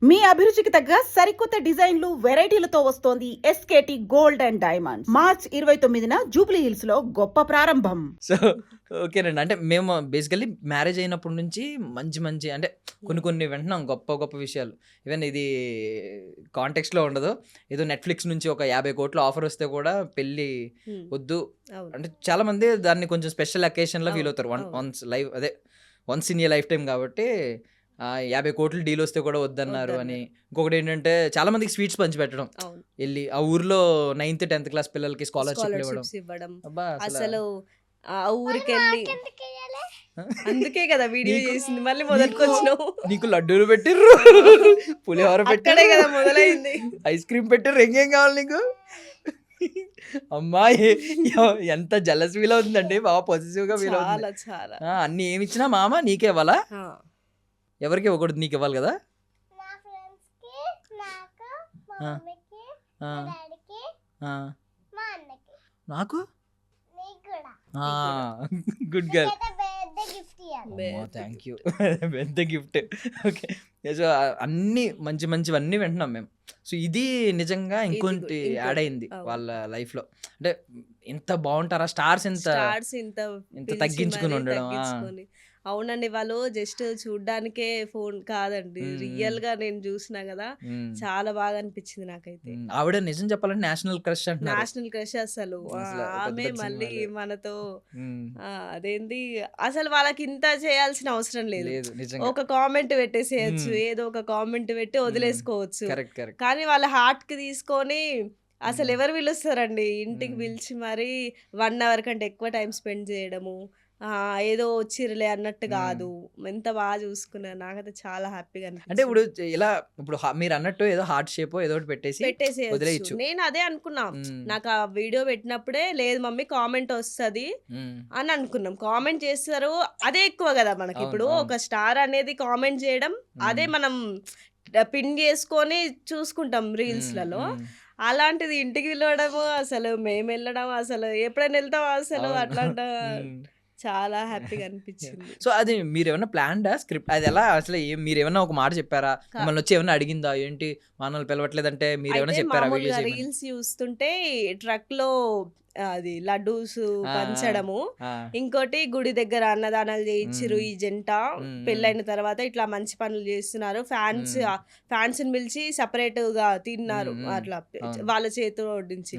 మీ అభిరుచికి తగ్గ సరికొత్త డిజైన్లు వెరైటీలతో వస్తోంది SKT gold and diamonds. March 29న జూబ్లీ హిల్స్ లో గొప్ప ప్రారంభం. సో ఓకేనండి. అంటే మేము బేసికల్లీ మ్యారేజ్ అయినప్పటి నుంచి మంచి అంటే కొన్ని వింటున్నాం గొప్ప విషయాలు. ఈవెన్ ఇది కాంటెక్స్‌లో ఉండదు. ఏదో నెట్‌ఫ్లిక్స్ నుంచి ఒక 50 కోట్ల ఆఫర్ వస్తే కూడా పెళ్లి వద్దు అవును. అంటే చాలా మంది దాన్ని కొంచెం స్పెషల్ అకేషన్‌లా ఫీల్ అవుతారు. అవును. Once in a life time కాబట్టి 50 కోట్ల డీల్ వస్తే కూడా వద్దన్నారు అని. ఇంకొకటి ఏంటంటే చాలా మందికి స్వీట్స్ పంచిపెట్టడం. అవును. వెళ్ళి ఆ ఊర్లో 9th 10th క్లాస్ పిల్లలకి స్కాలర్‌షిప్‌లు ఇవ్వడం. స్కాలర్‌షిప్స్ ఇవ్వడం. అబ్బా! అసలు ఆ ఊరికెళ్ళి అందుకే కదా వీడియో నీకు- చేసింది. మళ్ళీ మొదలుకొచ్చినావు. నీకు లడ్డూలు పెట్టిర్రు, పులిహోర అక్కడే పెట్టారు కదా మొదలైంది. ఐస్ క్రీమ్ పెట్టారు. ఇంకేం కావాలి నీకు? అమ్మా ఎంత జలస్ ఫీల్ అవుతుందండి. బాగా పొజిటివ్ గా ఫీల్ అవుతుంది. చాలా అన్ని ఏమి ఇచ్చినా మామ నీకే ఇవ్వాలా? ఆ. ఎవరికి ఇవ్వకూడదు, నీకు ఇవ్వాలి కదా. నా ఫ్రెండ్స్‌కి, నాకు, మా ఆ. మమ్మీకి, ఆ, మా డాడీకి, ఆ. మా అన్నకి, నాకు నీకు కూడా. Good girl. నీకైతే పెద్ద గిఫ్ట్ ఇవ్వాలి. Thank you. పెద్ద గిఫ్ట్. ఓకే. సో అన్ని మంచివన్నీ వింటున్నాం మేము. సో ఇది నిజంగా ఇంకొంటి యాడ్ అయింది అవును. వాళ్ళ లైఫ్ లో. అంటే ఇంత బాగుంటారా స్టార్స్ ఇంత స్టార్స్ ఇంత పిలిచి తగ్గించుకుని మరీ ఉండడం. తగ్గించుకొని. అవునండి, వాళ్ళు జస్ట్ చూడ్డానికే ఫోన్ కాదండి, రియల్ గా నేను చూసినా కదా, చాలా బాగా అనిపించింది నాకైతే. ఆవిడ నిజం చెప్పాలంటే నేషనల్ క్రష్ అంటున్నారు. నేషనల్ క్రష్ అసలు. అసలు పెద్ద ఆమె పెద్ద మళ్ళీ సినిమాలు. మనతో ఉమ్, అదేంది, అసలు వాళ్ళకి ఇంత చేయాల్సిన అవసరం లేదు. లేదు నిజంగా. ఒక కామెంట్ పెట్టేసేయచ్చు, మ్మ్. ఏదో ఒక కామెంట్ పెట్టి వదిలేసుకోవచ్చు. కరెక్ట్. కానీ వాళ్ళ హార్ట్ కి తీసుకొని అసలు మ్మ్. ఎవరు పిలుస్తారండి ఇంటికి మ్మ్. పిలిచి మరి 1 అవర్ కంటే ఎక్కువ టైం స్పెండ్ చేయడము. ఏదో వచ్చిర్లే అన్నట్టు మ్మ్. కాదు, ఎంత బాగా చూసుకున్నారు. నాకైతే చాలా హ్యాపీగా అంటే అనిపించింది. ఇప్పుడు ఇలా మీరు అన్నట్టు ఏదో హార్ట్ షేప్ ఏదో ఒకటి పెట్టేసి పెట్టేసేయచ్చు. వదిలేయచ్చు. నేను అదే అనుకున్నా. మ్మ్. నాకు ఆ వీడియో పెట్టినప్పుడే లేదు మమ్మీ కామెంట్ వస్తది మ్మ్. అని అనుకున్నాం. కామెంట్ చేస్తారు, అదే ఎక్కువ కదా మనకి. అవును, ఇప్పుడు అవును. ఒక స్టార్ అనేది కామెంట్ చేయడం, అదే మనం పిన్ చేసుకొని చూసుకుంటాం రీల్స్లలో. మ్మ్. అలాంటిది ఇంటికి పిలవడము, అసలు మేము వెళ్ళడం, అసలు ఎప్పుడైనా వెళ్తాం అసలు అవును. అట్లాంటి మ్మ్. చాలా హ్యాపీగా అనిపించింది. సో అది మీరేమన్నా ప్లాన్డా స్క్రిప్ట్? అది ఎలా అసలు మీరేమన్నా ఒక మాట చెప్పారా? మిమ్మల్ని వచ్చి ఏమన్నా అడిగిందా? ఏంటి మనల్ని పిలవట్లేదంటే మీరేమన్నా అయితే చెప్పారా? మామూలుగా వీడియోస్ రీల్స్ చూస్తుంటే ట్రక్ లో అది లడ్డూస్ పంచడము, ఇంకోటి గుడి దగ్గర అన్నదానాలు చేయించిరు ఈ జంట. పెళ్ళైన తర్వాత ఇట్లా మంచి పనులు చేస్తున్నారు. ఫ్యాన్స్ ని పిలిచి సపరేట్ గా తిన్నారు అట్లా వాళ్ళ చేతిలో వడ్డించి.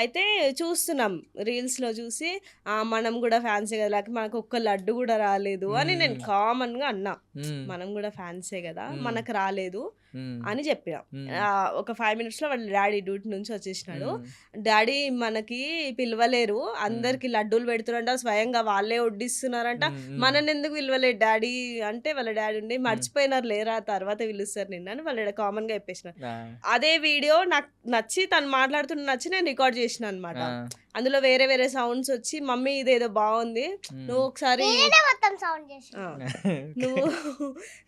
అయితే చూస్తున్నాం రీల్స్ లో చూసి మనం కూడా ఫ్యాన్సే కదా, లేకపోతే మనకు ఒక్క లడ్డు కూడా రాలేదు అని నేను కామన్ గా అన్నా. మనం కూడా ఫ్యాన్సే కదా, మనకు రాలేదు అని చెప్పిన. ఒక 5 minutes లో వాళ్ళ డాడీ డ్యూటీ నుంచి వచ్చేసినాడు. డాడీ మనకి పిలవలేరు, అందరికి లడ్డూలు పెడుతున్నారంట, స్వయంగా వాళ్ళే వడ్డిస్తున్నారంట, మనని ఎందుకు పిలవలేదు డాడీ అంటే వాళ్ళ డాడీ ఉండి మర్చిపోయినారు లేరా, తర్వాత పిలుస్తారు నిన్న అని వాళ్ళ కామన్ గా చెప్పేసిన. అదే వీడియో నాకు నచ్చి తను మాట్లాడుతున్న నచ్చి నేను రికార్డ్ చేసిన అనమాట. అందులో వేరే సౌండ్స్ వచ్చి మమ్మీ ఇదేదో బాగుంది, నువ్వు ఒకసారి నేనే మొత్తం సౌండ్ చేసి.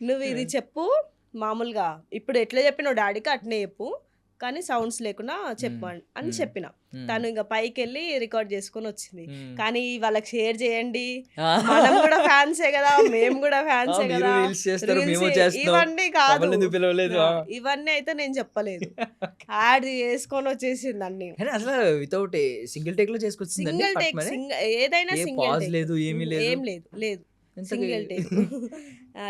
నువ్వు ఇది చెప్పు మామూలుగా, ఇప్పుడు ఎట్లా చెప్పినావు డాడీకి అట్నే చెప్పు, కానీ సౌండ్స్ లేకుండా చెప్పు అని చెప్పిన. తను ఇంకా పైకి వెళ్ళి రికార్డ్ చేసుకొని వచ్చింది. కానీ వాళ్ళకి షేర్ చేయండి, మనం కూడా ఫ్యాన్సే కదా, మేము కూడా ఫ్యాన్సే కదా, ఇవన్నీ కాదు, ఇవన్నీ అయితే నేను చెప్పలేదు. యాడ్ చేసుకొని వచ్చేసింది అన్ని. అసలు వితౌట్ సింగిల్ టేక్ లో చేసుకొచ్చింది. సింగిల్ టేక్, ఏదైనా సింగిల్ టేక్, లేదు ఏమీ లేదు, ఏం లేదు సింగిల్ టేక్.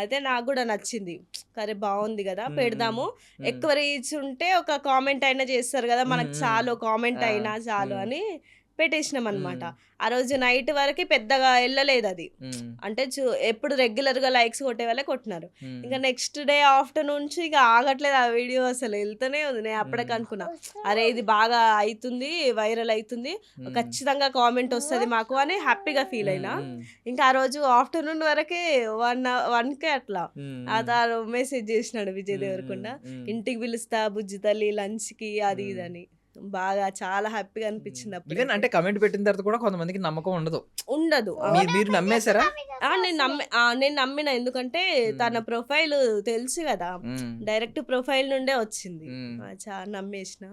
అయితే నాకు కూడా నచ్చింది. సరే బాగుంది కదా, పెడదాము. ఎక్కువ రీచ్ ఉంటే ఒక కామెంట్ అయినా చేస్తారు కదా, మనకు చాలు కామెంట్ అయినా చాలు అని పెట్టేసినాం అనమాట. ఆ రోజు నైట్ వరకు పెద్దగా వెళ్ళలేదు అది. అంటే ఎప్పుడు రెగ్యులర్ గా లైక్స్ కొట్టే వాళ్ళే కొట్టినారు. ఇంకా నెక్స్ట్ డే ఆఫ్టర్నూన్ నుంచి ఇక ఆగట్లేదు ఆ వీడియో, అసలు వెళ్తూనే ఉంది. నేను అప్పటికి అనుకున్నా, అరే ఇది బాగా అవుతుంది, వైరల్ అవుతుంది, ఖచ్చితంగా కామెంట్ వస్తుంది మాకు అని హ్యాపీగా ఫీల్ అయినా. ఇంకా ఆ రోజు ఆఫ్టర్నూన్ వరకే 1కే అట్లా అతను మెసేజ్ చేసినాడు విజయ్ దేవరకొండ, ఇంటికి పిలుస్తా బుజ్జి తల్లి లంచ్ కి అది ఇదని. బాగా చాలా హ్యాపీగా అనిపించింది అప్పుడు. అంటే కమెంట్ పెట్టిన తర్వాత కూడా కొంతమందికి నమ్మకం ఉండదు. మీరు నమ్మేశారా? నేను నమ్మిన, ఎందుకంటే తన ప్రొఫైల్ తెలుసు కదా, డైరెక్ట్ ప్రొఫైల్ నుండే వచ్చింది, చాలా నమ్మేసిన.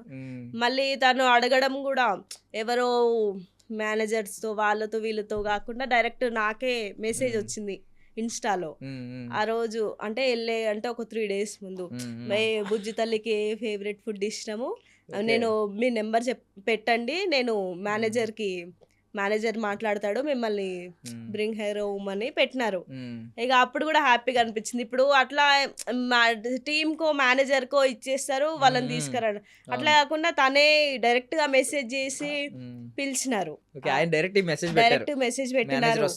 మళ్ళీ తను అడగడం కూడా ఎవరో మేనేజర్స్ తో వాళ్ళతో వీళ్ళతో కాకుండా డైరెక్ట్ నాకే మెసేజ్ వచ్చింది, ఇన్స్టాలో. ఆ రోజు అంటే అంటే ఒక 3 days ముందు బుజ్జి తల్లికి ఏ ఫేవరెట్ ఫుడ్ ఇష్టము నేను మీ నెంబర్ పెట్టండి, నేను మేనేజర్ మాట్లాడతాడు, మిమ్మల్ని బ్రింగ్ హెయిర్ హోమ్ అని పెట్టినారు. ఇక అప్పుడు కూడా హ్యాపీగా అనిపించింది. ఇప్పుడు అట్లా టీమ్కో మేనేజర్కో ఇచ్చేస్తారు, వాళ్ళని తీసుకురాడు. అట్లా కాకుండా తనే డైరెక్ట్ గా మెసేజ్ చేసి పిలిచినారు, డైరెక్ట్ మెసేజ్ పెట్టినారు.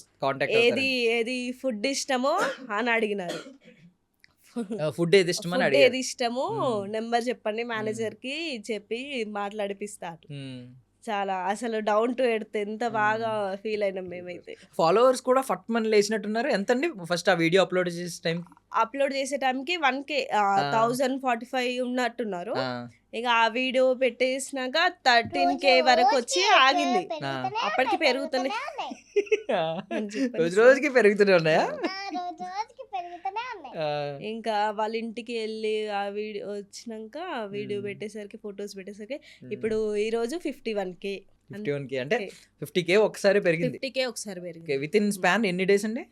ఏది ఫుడ్ ఇష్టమో అని అడిగినారు. ఫుడ్ ఏది ఇష్టమో నెంబర్ చెప్పండి మేనేజర్ కి చెప్పి మాట్లాడిపిస్తారు. చాలా అసలు డౌన్ టు ఎర్త్, ఎంత బాగా ఫీల్ అయినాం మేమైతే. ఫాలోవర్స్ కూడా ఫట్మన్ లేచినట్టున్నారు. ఎంతండి ఫస్ట్ ఆ వీడియో అప్లోడ్ చేసే టైంకి 1K 1045 ఉన్నట్టున్నారు. ఇక ఆ వీడియో పెట్టేసినాక 13K వరకు వచ్చి ఆగింది. అప్పటికి పెరుగుతూనే రోజుకి పెరుగుతూనే ఉన్నాయా? ఇంకా వాళ్ళ ఇంటికి వెళ్ళి ఆ వీడియో వచ్చినాక వీడియో పెట్టేసరికి, ఫొటోస్ పెట్టేసరికి ఇప్పుడు ఈ రోజు 51K అంటే 50K ఒకసారి పెరిగింది. 50K ఒకసారి పెరిగింది. విత్ ఇన్ స్పాన్ ఎన్ని డేస్ అండి?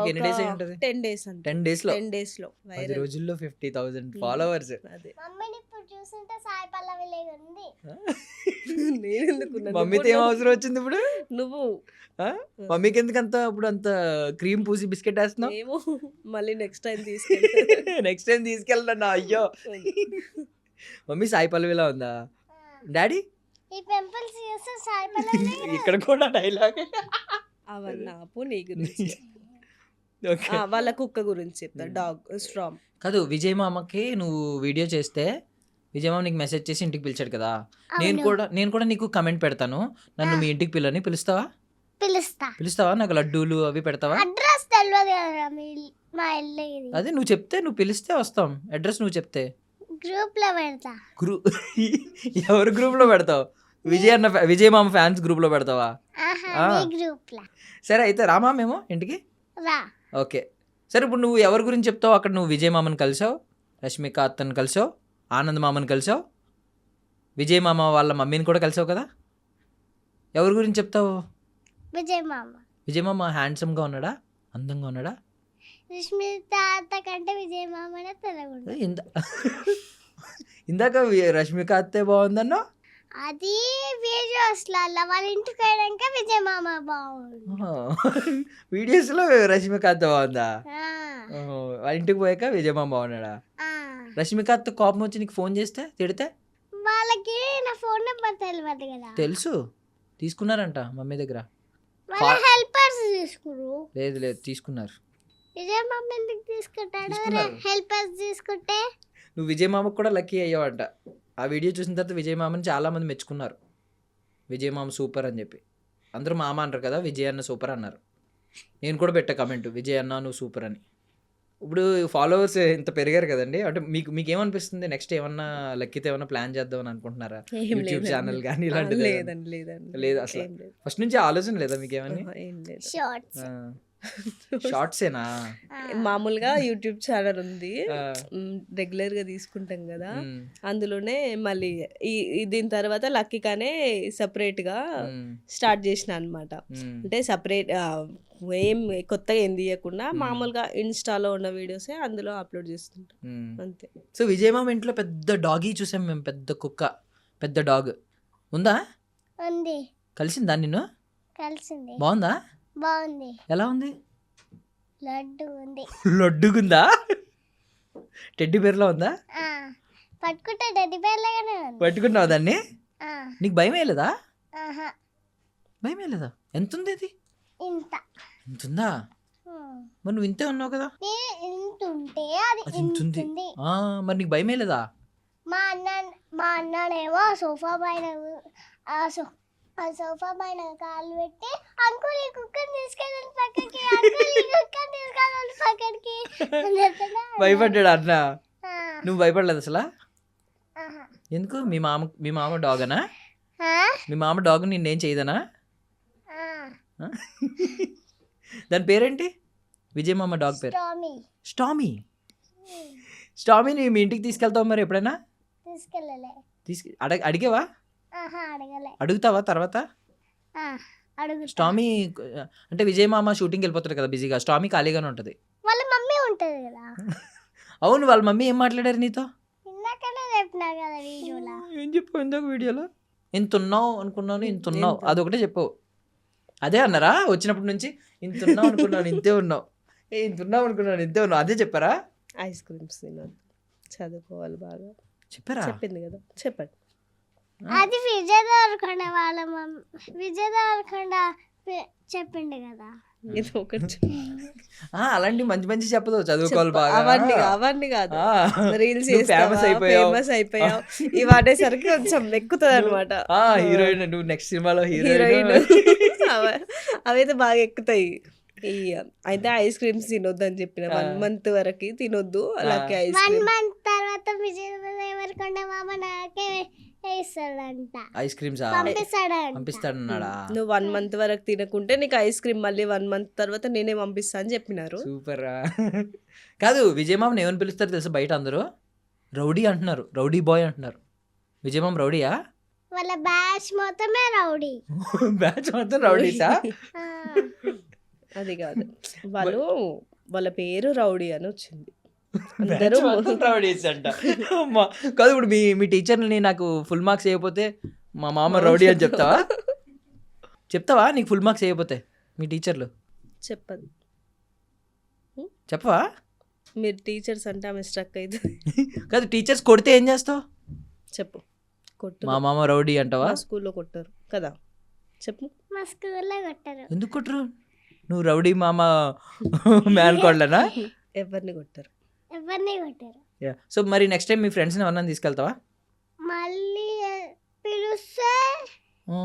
10 days అంతే. 10 days లో 10 రోజుల్లో 50,000 ఫాలోవర్స్. మమ్మీని ఇప్పుడు చూస్తుంటే సాయి పల్లవి లాగా ఉంది. మమ్మీతో ఏం అవసరం వచ్చింది ఇప్పుడు? నువ్వు మమ్మీకి ఎందుకంత ఇప్పుడు అంత క్రీమ్ పూసి బిస్కెట్ వేస్తున్నావు? ఏమో మళ్ళీ నెక్స్ట్ టైం తీసుకెళ్ళా. అయ్యో మమ్మీ సాయి పల్లవిలా ఉందా? డాడీ ఈ పింపుల్స్ చూస్తే సాయి పల్లవి ఇక్కడ కూడా డైలాగ్ అవన్నీ ఆపు. నీ గురించి వాళ్ళ కుక్క గురించి చెప్తా, డాగ్ స్ట్రామ్. కాదు, విజయ్ మామకి నువ్వు వీడియో చేస్తే విజయ్ మామ నీకు మెసేజ్ చేసి ఇంటికి పిలిచాడు కదా. నేను కూడా నీకు కమెంట్ పెడతాను, నన్ను మీ ఇంటికి పిలుస్తావా? నాకు లడ్డూలు అవి పెడతావా? అడ్రస్ తెలియదు కదా మా ఇల్లు. అదే నువ్వు చెప్తే, నువ్వు పిలిస్తే వస్తాం. అడ్రస్ నువ్వు చెప్తే గ్రూప్ లో పెడతా. ఎవరు గ్రూప్ లో పెడతావు? విజయ్ మామ ఫ్యాన్స్ గ్రూప్ లో పెడతావా? గ్రూప్ లో. సరే అయితే రామా మేము ఇంటికి రా. ఓకే సరే. ఇప్పుడు నువ్వు ఎవరి గురించి చెప్తావు? అక్కడ నువ్వు విజయ్ మామని కలిసావు, రష్మిక అత్తని కలిసావు, ఆనంద్ మామని కలిసావు, విజయ్ మామ వాళ్ళ మమ్మీని కూడా కలిసావు కదా. ఎవరి గురించి చెప్తావు? విజయ్ మామ హ్యాండ్సమ్గా ఉన్నాడా, అందంగా ఉన్నాడా? రష్మిక అత్త కంటే విజయ్ మామనే తెల్లగుండు. ఇందాక రష్మిక అత్తే బాగుందన్నా. అది వీడియోస్లలో వాళ్ళ ఇంటికి పోయాక విజయ్ మామ బాగుంది. వీడియోస్లో రష్మిక అత్త బాగుందా? వాళ్ళ ఇంటికి పోయాక విజయ్ మామ బాగున్నాడా? రష్మిక అత్త కోపం వచ్చి నీకు ఫోన్ చేస్తే తిడితే? వాళ్ళకి నా ఫోన్ నెంబర్ తెలియదు కదా. తెలుసు, తీసుకున్నారంట మమ్మీ దగ్గర. వాళ్ళ హెల్పర్స్ తీసుకురు. లేదు తీసుకున్నారు. విజయ్ మామ ఎందుకు తీసుకుంటాడు? హెల్పర్స్ తీసుకుంటే నువ్వు విజయ్ మామకు కూడా లక్కీ అయ్యావంట. ఆ వీడియో చూసిన తర్వాత విజయ్ మామని చాలామంది మెచ్చుకున్నారు. విజయ్ మామ సూపర్ అని చెప్పి అందరూ మామ అంటారు కదా, విజయ్ అన్న సూపర్ అన్నారు. నేను కూడా పెట్టా కమెంట్, విజయ్ అన్న నువ్వు సూపర్ అని. ఇప్పుడు ఫాలోవర్స్ ఇంత పెరిగారు కదండి, అంటే మీకు ఏమనిపిస్తుంది? నెక్స్ట్ ఏమన్నా లక్కీతో ఏమన్నా ప్లాన్ చేద్దాం అని అనుకుంటున్నారా? యూట్యూబ్ ఛానల్ కానీ ఇలాంటిది? లేదు అసలు ఫస్ట్ నుంచి ఆలోచన లేదా మీకు ఏమన్నా? షార్ట్సేనా? మామూలుగా యూట్యూబ్ ఛానల్ ఉంది, రెగ్యులర్ గా తీసుకుంటాం కదా, అందులోనే మళ్ళీ దీని తర్వాత లక్కీగానే సపరేట్ గా స్టార్ట్ చేసిన అనమాట. అంటే సపరేట్ ఏం కొత్తగా ఏం తీయకుండా మామూలుగా ఇన్స్టాలో ఉన్న వీడియోసే అందులో అప్లోడ్ చేస్తుంటాం అంతే. సో విజయ్ మామ ఇంట్లో పెద్ద డాగీ చూసాం మేము, పెద్ద కుక్క, పెద్ద డాగ్ ఉందా? కలిసిందా నిన్ను? కలిసింది. బాగుందా? బాగుంది. ఎలా ఉంది? లడ్డుగుందా? టెడ్డీ బేర్లో ఉందా? పట్టుకుంటే టెడ్డీ బేర్ లాగానే ఉంది. పట్టుకున్నావు దాన్ని? నీకు భయం వేయలేదా? భయం వేయలేదా? ఎంత ఉంది అది? ఇంతుందా? మరి నువ్వు ఇంతే ఉన్నావు కదా. మరి నీకు భయం వేయలేదా? మా అన్ననేమో సోఫా పైన కాలు పెట్టి అంకుల్ ఈ కుక్కని తీసుకెళ్ళాలి పక్కకి భయపడ్డాడు అన్న. నువ్వు భయపడలేదు అసలు? ఎందుకు? మీ మామ డాగనా? మీ మామ డాగ్ నిన్నేం చేయదనా? దాని పేరేంటి? విజయ్ మామ డాగ్ పేరు స్టామీని మీ ఇంటికి తీసుకెళ్తావు మరి ఎప్పుడైనా? తీసుకెళ్ళలే. అడిగేవా? అడుగుతావా తర్వాత? అడుగుతా. స్టామీ అంటే విజయ్ మామ షూటింగ్కి వెళ్ళిపోతారు కదా బిజీగా, స్టామీ ఖాళీగానే ఉంటుంది. వాళ్ళ మమ్మీ ఉంటది కదా, అవును, వాళ్ళ మమ్మీ ఏం మాట్లాడారు నీతో? ఇందాకనే చెప్పినా కదా వీడియోలో. ఏం చెప్పావు ఇందాక వీడియోలో? ఇంత ఉన్నావు అనుకున్నాను, ఇంత ఉన్నావు, ఎంత? అదొకటే చెప్పు. అదే అన్నారా వచ్చినప్పటి నుంచి? ఇంత ఉన్నావు అనుకున్నాను, ఇంతే ఉన్నావు, ఇంత ఉన్నావు అనుకున్నాను, ఇంతే ఉన్నావు, అదే చెప్పారా? ఐస్ క్రీమ్స్ తినొద్దు, చదువుకోవాలి బాగా. చెప్పారా? చెప్పింది కదా, చెప్పండి. అది విజయ్ దేవరకొండ వాళ్ళ విజయ్ దేవరకొండ చెప్పిండు కదా. ఇది ఒకటి అలాంటి మంచి మంచి చెప్పదు, చదువుకోవాలి బాగా. అవన్నీ కాదు, ఆ, రీల్స్ నువ్వు famous అయిపోయావు. ఫేమస్ అయిపోయావు, ఇవి అనేసరికి కొంచెం ఎక్కుతుంది అనమాట. హీరోయిన్, నువ్వు నెక్స్ట్ సినిమాలో హీరోయిన్ హీరోయిన్. అవైతే బాగా ఎక్కుతాయి. ఈ అయితే ఐస్ క్రీమ్స్ తినొద్దు అని చెప్పిన 1 month వరకు తినొద్దు. అలాగే ఐస్ 1 క్రీమ్ month తర్వాత విజయ్ దేవరకొండ మామ నాకే వేస్తాడంట, ఐస్ క్రీమ్స్ పంపిస్తాడంట. పంపిస్తాడన్నాడా? నువ్వు 1 month వరకు తినకుంటే నీకు ఐస్ క్రీమ్ మళ్ళీ 1 month తర్వాత నేనే పంపిస్తా అని చెప్పినారు. సూపర్. కాదు, విజయ్ మామని ఏమని పిలుస్తారు తెలుసా బయట అందరూ? రౌడీ అంటున్నారు, రౌడీ బాయ్ అంటున్నారు. విజయ్ మామ రౌడీయా? వాళ్ళ బ్యాచ్ మొత్తమే రౌడీ. బ్యాచ్ మొత్తం రౌడీసా? ఆ, అది కాదు, వాళ్ళ పేరు రౌడీ అని వచ్చింది. బ్యాచ్ అందరూ మొత్తం రౌడీస్ అంట. అమ్మా, కాదు ఇప్పుడు మీ టీచర్ని నాకు ఫుల్ మార్క్స్ వేయకపోతే మా మామ రౌడీ అని చెప్తావా? చెప్తావా నీకు ఫుల్ మార్క్స్ వేయకపోతే మీ టీచర్లు? చెప్పదు. చెప్పవా? మీరు టీచర్స్ అంటే ఆమె స్ట్రక్ అవుతుంది. కాదు, టీచర్స్ కొడితే ఏం చేస్తావు? చెప్పు. కొట్టు. మా మామ రౌడీ అంటావా? మా స్కూల్లో కొట్టారు కదా, చెప్పు. మా స్కూల్లో కొట్టారు. ఎందుకు కొట్టరు? నువ్వు రౌడీ మామ మేల్కోళ్ళనా? ఎవరిని కొట్టారు? ఎవరిని కొట్టారు. సో మరి నెక్స్ట్ టైం మీ ఫ్రెండ్స్ని ఎవరన్నా తీసుకెళ్తావా? మళ్ళీ పిలుస్తే ఆ,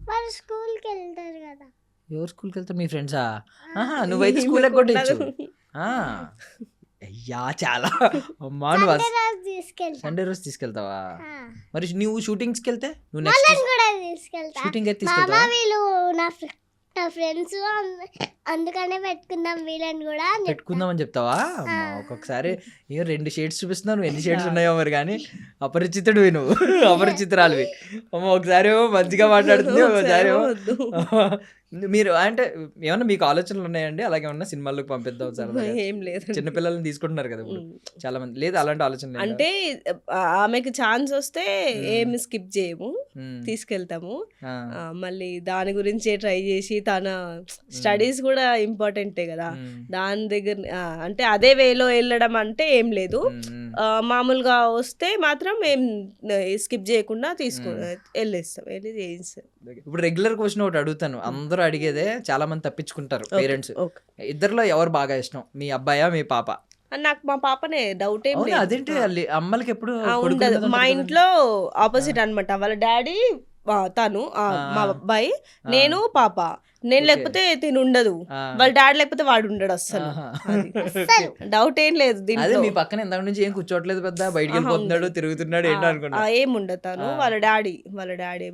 వాళ్ళు స్కూల్కి వెళ్తారు కదా. ఎవరు స్కూల్కి వెళ్తారు? మీ ఫ్రెండ్సా? నువ్వైతే స్కూల్ కొట్టచ్చు. అయ్యా చాలా అమ్మా, నువ్వు సండే రోజు తీసుకెళ్తా. సండే రోజు తీసుకెళ్తావా? ఆ, మరి నువ్వు షూటింగ్స్కి వెళ్తే నువ్వు నెక్స్ట్ వాళ్ళని కూడా తీసుకెళ్తా. షూటింగ్ అయితే మామ తీసుకెళ్తావా? వీళ్ళు నా ఫ్రెండ్స్, అందుకనే పెట్టుకుందాం వీళ్ళని కూడా అని చెప్తా. పెట్టుకుందామని చెప్తావా? అమ్మా, ఒక్కొక్కసారి 2 షేడ్స్ చూపిస్తున్నావు, నువ్వు ఎన్ని షేడ్స్ ఉన్నాయో మరి. కానీ అపరిచితుడివి నువ్వు, అపరిచితురాలివి. అమ్మ, ఒకసారి ఏమో మంచిగా మాట్లాడుతుంది, ఒకసారి ఏమో వద్దు. మీరు అంటే ఏమన్నా మీకు ఆలోచనలు ఉన్నాయండి అలాగే ఏమన్నా సినిమాల్లోకి పంపిద్దాం సరదాగా? ఏం లేదు. చిన్నపిల్లల్ని తీసుకుంటున్నారు కదా ఇప్పుడు చాలా మంది, లేదు అలాంటి ఆలోచన లేదా? అంటే ఆమెకి ఛాన్స్ వస్తే మ్మ్. ఏం స్కిప్ చేయము, మ్మ్. తీసుకెళ్తాము. ఆ. మళ్ళీ దాని గురించే ట్రై చేసి తన స్టడీస్ కూడా ఇంపార్టెంటే కదా, మ్మ్. దాని దగ్గర అంటే అదే వేలో వెళ్ళడం అంటే ఏం లేదు. మ్మ్. మామూలుగా వస్తే మాత్రం ఏం స్కిప్ చేయకుండా వెళ్ళేస్తాం, వెళ్ళి చేయిస్తాం. ఇప్పుడు రెగ్యులర్ క్వశ్చన్ ఒకటి అడుగుతాను, అందరూ అడిగేదే, చాలా మంది తప్పించుకుంటారు పేరెంట్స్. ఓకే. ఇద్దరిలో ఎవరు బాగా ఇష్టం, మీ అబ్బాయా మీ పాప? నాకు మా పాపనే డౌట్ ఏం అవునా? లేదు. అదేంటి అమ్మలకి ఎప్పుడు ఉండదు. కొడుకులు మా ఉండదు ఇంట్లో ఆపోజిట్ అన్నమాట. వాళ్ళ డాడీ తను మా ఆ. అబ్బాయి, నేను పాప. నేను ఓకే. లేకపోతే తిని ఉండదు, ఆ. వాళ్ళ డాడీ లేకపోతే వాడు ఉండడు అస్సలు. ఆహా. అది. అస్సలు. డౌట్ ఏం లేదు అదే దీంట్లో. మీ పక్కన ఇంతకు నుంచి ఏం కూర్చోట్లేదు పెద్ద, బయటికి ఆహా, వెళ్ళిపోతున్నాడు, ఉండదు. తిరుగుతున్నాడు ఏంటో అనుకున్నా. ఏం ఉండదు. తను ఆ. వాళ్ళ డాడీ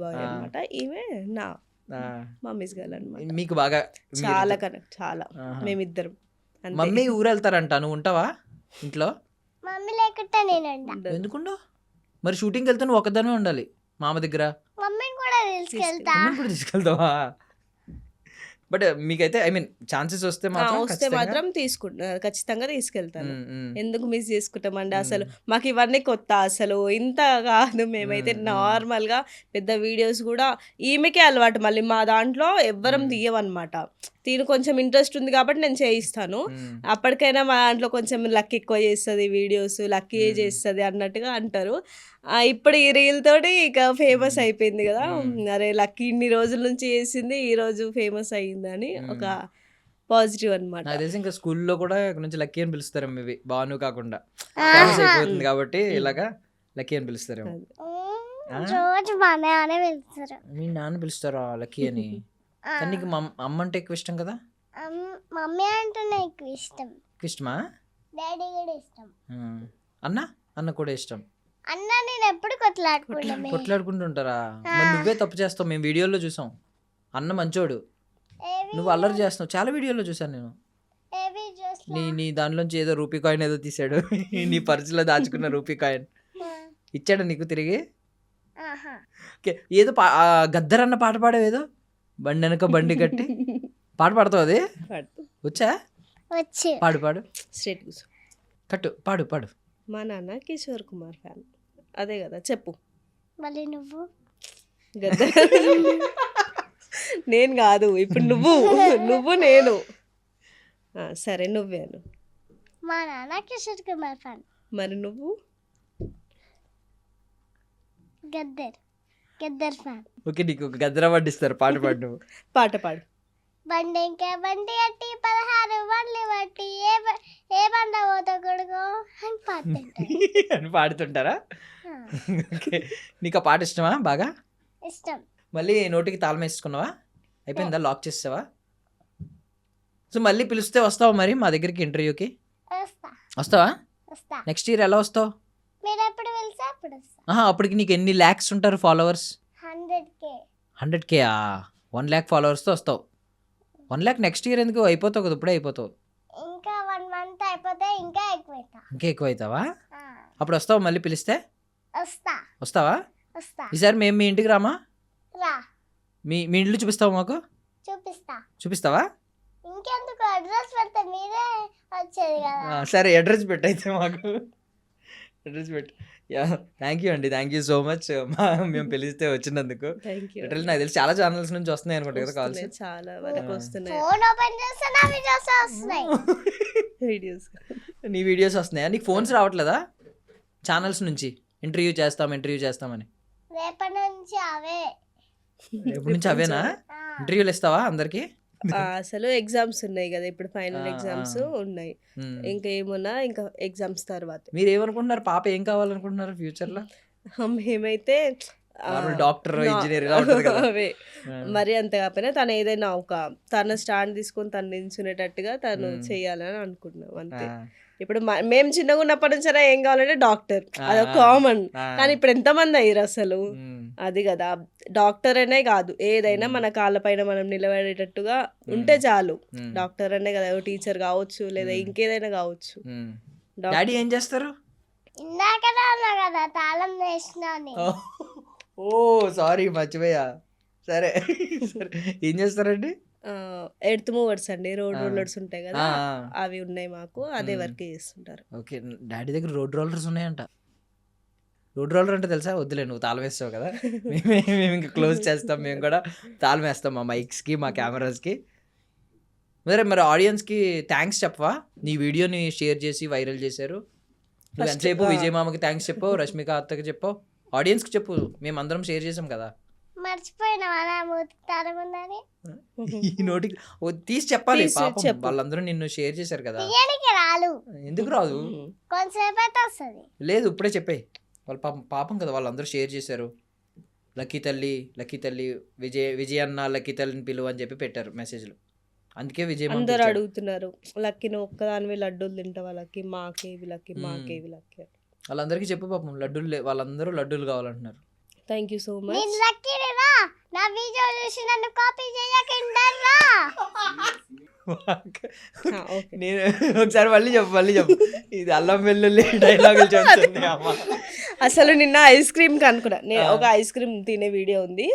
బాయ్ ఆ. అనమాట. ఈమె నా ఆ. మమ్మీస్ గర్ల్ అనమాట. మీకు బాగా చాలా కనెక్ట్, చాలా. ఆహా. మేమిద్దరం అంతే. మమ్మీ ఊరు వెళ్తారంట, నువ్వు ఉంటావా ఇంట్లో? మమ్మీ లేకుంటే నేనంట. ఉండదు. ఎందుకుండో? మరి షూటింగ్కి వెళ్తే నువ్వు ఒక్కదానివే ఉండాలి మామ దగ్గర, మమ్మీని కూడా తీసుకెళ్తా. మమ్మీని కూడా తీసుకెళ్తావా? బట్ మీకైతే ఐ మీన్ ఛాన్సెస్ వస్తే మాత్రం వస్తే ఖచ్చితంగా- మాత్రం ఖచ్చితంగా తీసుకెళ్తాను. మ్మ్. ఎందుకు మిస్ చేసుకుంటామండి అసలు. మాకు ఇవన్నీ కొత్త, అసలు ఇంత కాదు. మేమైతే నార్మల్ గా పెద్ద వీడియోస్ కూడా ఈమెకే అలవాటు. మళ్ళీ మా దాంట్లో ఎవ్వరం తీయమన్నమాట. దీని కొంచెం ఇంట్రెస్ట్ ఉంది కాబట్టి నేను చేయిస్తాను. మ్మ్. అప్పటికైనా మా దాంట్లో కొంచెం లక్ ఎక్కువ చేస్తుంది, వీడియోస్ లక్కీ చేస్తుంది అన్నట్టుగా అంటారు. ఇప్పుడు ఈ రీల్ తోటి ఇక ఫేమస్ అయిపోయింది కదా. అరే లక్కీ ఇన్ని రోజుల నుంచి చేసింది, ఈ రోజు ఫేమస్ అయ్యిందని ఒక పాజిటివ్ అన్నమాట. నాకు తెలిసి ఇంకా స్కూల్లో కూడా ఇక్కడ నుంచి లక్కీ అని పిలుస్తారు మేబీ, బాను కాకుండా ఫేమస్ అయిపోతుంది కాబట్టి ఇలాగా లక్కీ అని పిలుస్తారేమో. రోజు బానే అనే వెళ్తారు. మీ నాన్న పిలుస్తారా లక్కీ అని? కానీ నీకు అమ్మ అంటే ఎక్కువ ఇష్టం కదా? మమ్మీ అంటే నాకు ఇష్టం, ఎక్కువ ఇష్టమా? డాడీ కూడా ఇష్టం. అన్న కూడా ఇష్టం. అన్న నేను ఎప్పుడు కొట్లాడుకుంటామే. కొట్లాడుకుంటుంటారా? మరి నువ్వే తప్పు చేస్తావు, మేము వీడియోలో చూసాం. అన్న మంచోడు, నువ్వు అల్లరి చేస్తున్నావు. చాలా వీడియోలో చూసాను నేను. నీ దానిలోంచి ఏదో రూపీ కాయిన్ ఏదో తీసాడు, నీ పర్సులో దాచుకున్న రూపీ కాయిన్ ఇచ్చాడు నీకు తిరిగి. ఓకే, ఏదో గద్దర్ అన్న పాట పాడావు ఏదో, బండి వెనక బండి కట్టి పాట పాడుతావు అది వచ్చా వచ్చు. పాడు పాడు స్ట్రేట్ కూర్చో. కట్టు పాడు పాడు మా నాన్న కిషోర్ కుమార్ ఫ్యాన్. అదే కదా చెప్పు. మళ్ళీ నువ్వు గద్ద నేను కాదు ఇప్పుడు నువ్వు నేను సరే నువ్వేను. మా నాన్న కిషోర్ కుమార్ ఫ్యాన్. మరి నువ్వు గద్దర్ ఫ్యాన్. ఓకే నీకు ఒక గద్దర పట్టిస్తారు పాట పాడు నువ్వు పాట పాడు. బండి ఇంకా బండి అట్టి 16 బండ్లు బట్టి ఏ బండ పోతా కొడుకో అని పాడుతుంటారు. అని పాడుతుంటారా? ఓకే నీకు ఆ పాట ఇష్టమా బాగా? ఇష్టం. మళ్ళీ నోటికి తాళం వేసుకున్నావా? అయిపోయిందా? లాక్ చేసావా? సో మళ్ళీ పిలిస్తే వస్తావా మరి మా దగ్గరికి ఇంటర్వ్యూకి? వస్తావా? వస్తా. నెక్స్ట్ ఇయర్ ఎలా వస్తావు? మీరు ఎప్పుడు వెళ్తే అప్పుడు వస్తా. అప్పటికి నీకు ఎన్ని ల్యాక్స్ ఉంటారు ఫాలోవర్స్? 100K. 100K 1 lakh ఫాలోవర్స్తో వస్తావు. 1 lakh నెక్స్ట్ ఇయర్ ఎందుకు? అయిపోతావు కదా, ఇప్పుడే అయిపోతావు. ఇంకా 1 month అయిపోతే ఇంకా ఎక్కువైతా. ఇంకా ఎక్కువ అవుతావా? అప్పుడు వస్తావా మళ్ళీ పిలిస్తే? వస్తావా? వస్తా. ఈసారి మేము మీ ఇంటికి రామా? రా, మీ మీ ఇల్లు చూపిస్తావా మాకు? చూపిస్తావా? ఇంకెందుకు అడ్రస్ పెడితే మీరే వచ్చేది కదా. సరే అడ్రస్ పెట్టు అయితే మాకు. అడ్రస్ పెట్టు. యా థ్యాంక్ యూ అండి, థ్యాంక్ యూ సో మచ్ మేము పిలిస్తే వచ్చినందుకు. లిటరల్లీ నాకు తెలిసి చాలా ఛానల్స్ నుంచి వస్తున్నాయి అనుకుంటా కదా కాల్స్. చాలా వరకు వస్తున్నాయి. ఫోన్ ఓపెన్ చేస్తే నా వీడియోస్ వస్తున్నాయి. వీడియోస్ నీ వీడియోస్ వస్తున్నాయా? నీకు ఫోన్స్ రావట్లేదా ఛానల్స్ నుంచి? ఇంటర్వ్యూ చేస్తామని. రేపటి నుంచి అవే. ఎప్పటి నుంచి అవేనా? ఇంటర్వ్యూలు ఇస్తావా అందరికి? అసలు ఎగ్జామ్స్ ఉన్నాయి కదా ఇప్పుడు, ఫైనల్ ఎగ్జామ్స్ ఉన్నాయి. ఇంకా ఏమున్నా ఇంకా ఎగ్జామ్స్ తర్వాత. మీరు ఏమనుకుంటున్నారు? పాప ఏం కావాలనుకుంటున్నారు ఫ్యూచర్ లో? మేమైతే డాక్టర్, ఇంజనీర్ అవే మరి అంత కాకపోయినా తను ఏదైనా తన స్టాండ్ తీసుకొని తను నిల్చునేటట్టుగా తను చెయ్యాలని అనుకుంటున్నాం అంతే. ఇప్పుడు మేము చిన్నగా ఉన్నప్పటి నుంచి ఏం కావాలంటే డాక్టర్, అదొక కామన్. కానీ ఇప్పుడు ఎంతమంది అయ్యారు అసలు? అది కదా, డాక్టర్ అనే కాదు ఏదైనా మన కాళ్ళపైన మనం నిలబడేటట్టుగా ఉంటే చాలు. డాక్టర్ అనే కదా, టీచర్ కావచ్చు లేదా ఇంకేదైనా కావచ్చు. డాడీ ఏం చేస్తారు? ఇందాకనే అన్నా కదా తాళం వేసినాని. ఓ సారీ మర్చిపోయా. సరే ఏం చేస్తారండి? ఎర్త్ మూవర్స్ అండి, రోడ్ రోలర్స్ ఉంటాయి కదా అవి ఉన్నాయి మాకు, అదే వర్క్ చేస్తుంటారు. ఓకే డాడీ దగ్గర రోడ్ రోలర్స్ ఉన్నాయంట. రోడ్ రోలర్ అంటే తెలుసా? వద్దులే, నువ్వు తాళం వేస్తావు కదా, మేము ఇంకా క్లోజ్ చేస్తాం. మేము కూడా తాళం వేస్తాం మా మైక్స్కి, మా కెమెరాస్కి. మరి ఆడియన్స్కి థ్యాంక్స్ చెప్పవా? నీ వీడియోని షేర్ చేసి వైరల్ చేశారు. నువ్వు ఎంతసేపు విజయ్ మామకి థ్యాంక్స్ చెప్పావు, రష్మిక అత్తకి చెప్పావు, ఆడియన్స్కి చెప్పు. మేము అందరం షేర్ చేసాం కదా. మర్చిపోయినావని ఈ నోటికి తీసి చెప్పాలి. పాపం వాళ్ళందరూ నిన్ను షేర్ చేశారు కదా. రాదు. ఎందుకు రాదు? కొంచెంసేపు అయితే వస్తుంది. లేదు ఇప్పుడే చెప్పే. వాళ్ళ పాపం కదా, వాళ్ళందరూ షేర్ చేశారు. లక్కీ తల్లి విజయ్ అన్న లక్కీ తల్లిని పిలువు అని చెప్పి పెట్టారు మెసేజ్లు. అందుకే విజయ్ అందరూ అడుగుతున్నారు, లక్కీని ఒక్కదానివి లడ్డూలు తింటావా లక్కీ, మాకేవి లక్కీ, మాకేవి లక్కీ. వాళ్ళందరికీ చెప్పు పాపం, లడ్డూలు వాళ్ళందరూ లడ్డూలు కావాలంటున్నారు. Thank you so much. నేను లక్కీని రా, నా వీడియో చూసి నన్ను కాపీ చేయకుండా రా. నేను ఒకసారి మళ్ళీ చెప్పు. ఇది అల్లం వెల్లుల్లి డైలాగులు చెప్తుంది అమ్మ. అసలు నిన్న ఐస్ క్రీమ్ కనుకున్నా, నేను ఒక ఐస్ క్రీమ్ తినే వీడియో ఉంది,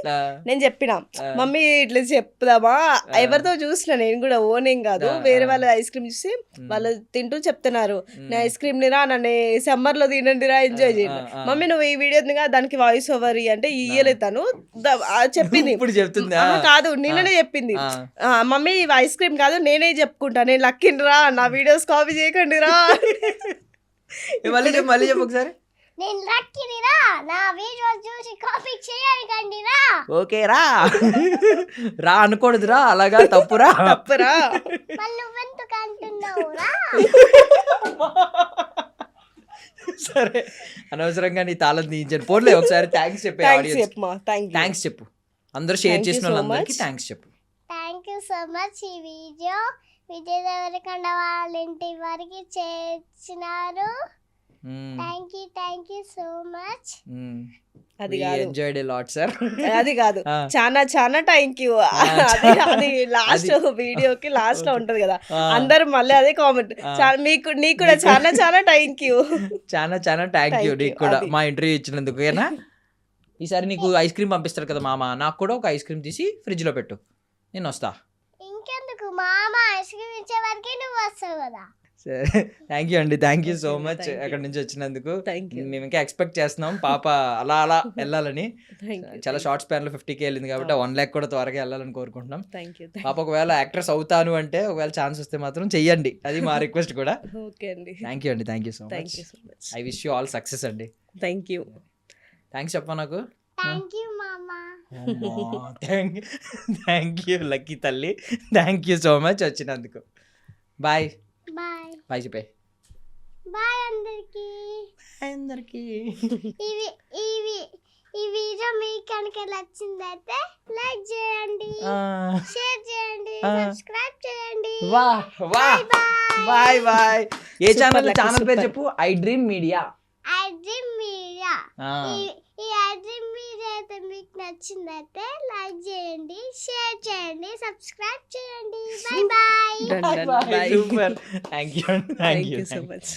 నేను చెప్పిన మమ్మీ ఇట్లా చెప్దామా, ఎవరితో చూసిన నేను కూడా ఓనేం కాదు, వేరే వాళ్ళ ఐస్ క్రీమ్ చూసి వాళ్ళు తింటూ చెప్తున్నారు, నేను ఐస్ క్రీమ్ నిరా నన్ను సమ్మర్ లో తినండిరా, ఎంజాయ్ చేయండి మమ్మీ, నువ్వు ఈ వీడియో కాబట్టి వాయిస్ ఓవర్ అంటే ఇయ్యలేదు తను చెప్పింది. ఇప్పుడు చెప్తుందా? కాదు నిన్ననే చెప్పింది, మమ్మీ ఐస్ క్రీమ్ కాదు నేనే చెప్పుకుంటా, నేను లక్కీని రా, నా వీడియోస్ కాపీ చేయకండి రా. మళ్ళీ చెప్పు ఒకసారి. నేను లక్కీని రా, నా వీడియో చూసి కాపీ చేయకండి రా. ఓకే రా అనకూడదురా, అలాగా తప్పురా. మళ్ళీ నువ్వెందుకు అంటున్నావు రా? సరే అనవసరంగా నీ తాళం తీయించాను. పోన్లే ఒకసారి థ్యాంక్స్ చెప్పే. థ్యాంక్స్ చెప్పు, అందరూ షేర్ చేసిన వాళ్ళందరికీ థ్యాంక్స్ చెప్పు. Thank you so much. ఈ వీడియో విజయ్ దేవరకొండ వాళ్ళ ఇంటి వరకు చేర్చినారు. Thank you so much. అది కాదు, ఎంజాయ్డ్ ఎ లాట్ సార్. అది కాదు, చాలా థ్యాంక్ యూ. అది లాస్ట్ వీడియోకి లాస్ట్ లో ఉంటది కదా, అందరు మళ్ళీ అదే కామెంట్, నీకు కూడా చాలా థ్యాంక్ యూ. చాలా థ్యాంక్ యూ నీకు కూడా మా ఇంటర్వ్యూ ఇచ్చినందుకు. ఈసారి నీకు ఐస్ క్రీమ్ పంపిస్తారు కదా మామ, నాకు కూడా ఒక ఐస్ క్రీమ్ తీసి ఫ్రిడ్జ్ లో పెట్టు. నేను వస్తా. ఇంకెందుకు మామ ఐస్ క్రీమ్ ఇచ్చే వరకే నువ్వు వస్తావు కదా. సరే, థ్యాంక్ యూ అండి, thank you so Okay, much thank you. అక్కడి నుంచి వచ్చినందుకు. థ్యాంక్ యూ మేము ఇంకా ఎక్స్పెక్ట్ చేస్తున్నాం పాప అలా అలా వెళ్ళాలని. థ్యాంక్ యూ చాలా షార్ట్ స్పాన్ లో 50K వెళ్ళింది కాబట్టి 1 lakh కూడా త్వరగా వెళ్ళాలని కోరుకుంటున్నాం. థ్యాంక్ యూ పాప ఒకవేళ యాక్ట్రెస్ అవుతాను అంటే ఒకవేళ ఛాన్స్ వస్తే మాత్రం చెయ్యండి, అది మా రిక్వెస్ట్ కూడా. ఓకే అండి థ్యాంక్ యూ అండి, thank you so thank much. You so much I wish you all success అండి. థ్యాంక్ యూ థ్యాంక్స్ చెప్పా నాకు. థ్యాంక్ యూ మామ. థ్యాంక్ యూ లక్కీ తల్లి, థ్యాంక్ యూ సో మచ్ వచ్చినందుకు. బాయ్ బాయ్ బాయ్ చెప్పే bye అందరికి. అందరికి. ఇవి ఇవి ఈ వీడియో మీకు కనుక నచ్చిందైతే లైక్ చేయండి, షేర్ చేయండి, సబ్స్క్రైబ్ చేయండి. వా వా బాయ్ బాయ్. ఏ Super ఛానల్ lucky, ఛానల్ పేరు super. చెప్పు. I dream media. I dream media. ఈ ఐ డ్రీమ్ మీడియా అయితే మీకు నచ్చిందైతే లైక్ చేయండి, షేర్ చేయండి, సబ్స్క్రైబ్ చేయండి. Bye bye. Done, done. Bye. Super. Thank you thank thank you you so much